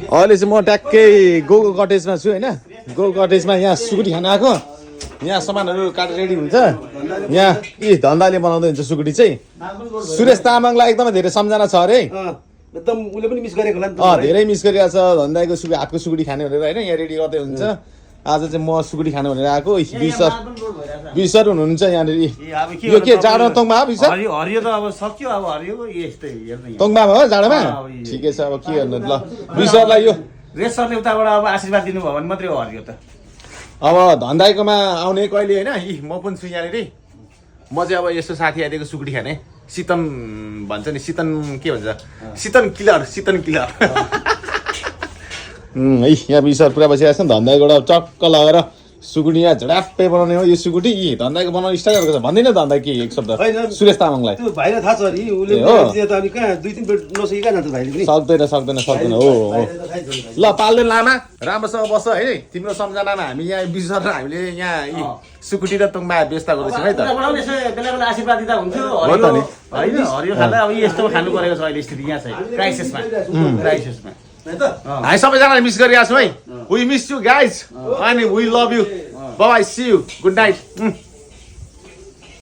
अहिले चाहिँ म ट्याक्कै गोको कटेजमा छु होइन गोको कटेजमा यहाँ सुकुटी खान आएको यहाँ सामानहरू काटेर रेडी हुन्छ यहाँ धन्दाले बनाउँदै हुन्छ सुकुटी चाहिँ सुरेश तामाङलाई एकदमै धेरै सम्झना छ अरे एकदम उसले पनि मिस गरेको होला नि धेरै मिस गरिरहेको छ धन्दाको हातको सुकुटी खाने भनेर होइन यहाँ रेडी गर्दै हुन्छ आज चाहिँ म सुकुटी खानु भनेर आएको विसर हुनुहुन्छ यहाँनिर यो के जाडो तोङमा हो विसर हरियो त अब सक्यो अब हरियो यस्तै हेर्नु तोङमा हो जाडोमा ठिकै छ अब के गर्नु ल विसरलाई यो रेसरले उताबाट अब आशीर्वाद दिनुभयो भने मात्रै हो हरियो त अब धन्दाइकोमा आउने कहिले होइन म पनि छु यहाँनिर म चाहिँ अब यस्तो साथी आइदिएको सुकुटी खाने सितन भन्छ नि सितन के भन्छ सितन किलर है यहाँ विसर पुरा बसिरहेको छ नि धन्दाइबाट चक्क लगाएर सुकुटी यहाँ झडाप्पै बनाउने हो यो सुकुटी धन्दाइको बनाउने स्टार्ट गरेको छ भन्दैन धन्दा के एक शब्द सुरेश तामाङलाई त्यो भाइलाई थाहा छ नि उसले त अनि कहाँ 2-3 प्लेट नसकी कहाँ जान्छ भाइले पनि सक्दैन हो ल पाल्दै लामा राम्रोसँग बस है तिम्रो सम्झनामा हामी यहाँ विसर र हामीले यहाँ सुकुटी र तोङमा व्यवस्था गर्दैछौँ है त बेला बेला आशीर्वाद दिँदा हुन्थ्यो हो त नि होइन हरियो खाँदा अब यस्तो खानु परेको छ अहिले स्थिति यहाँ चाहिँ क्राइसिसमा हामी सबैजनालाई मिस गरिरहेको छौँ है वी मिस यु गाइज अनि we love you bye see you good night